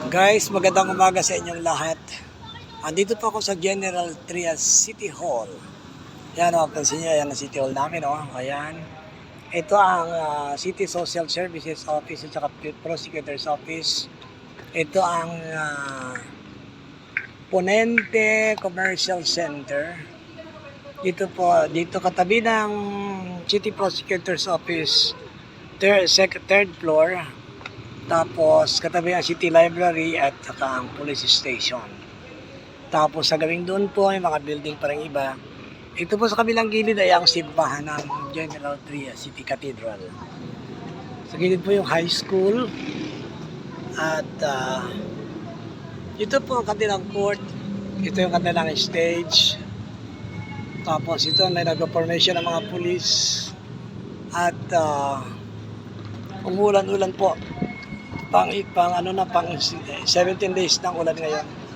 Guys, magandang umaga sa inyong lahat. Andito po ako sa General Trias City Hall. Yan o, pansin nyo, yan ang City Hall namin o. Ayan. Ito ang City Social Services Office at saka Prosecutor's Office. Ito ang Ponente Commercial Center. Dito katabi ng City Prosecutor's Office, third floor. Tapos katabi ang City Library at saka ang Police Station. Tapos sa gawing doon po ay mga building pa rin iba. Ito po sa kabilang gilid ay ang simbahan ng General Trias City Cathedral. Sa gilid po yung high school. At ito po ang kanilang court. Ito yung kanilang stage. Tapos ito may nag-formation ng mga police. At umulan-ulan po. Pang 17 days ng ulan ngayon.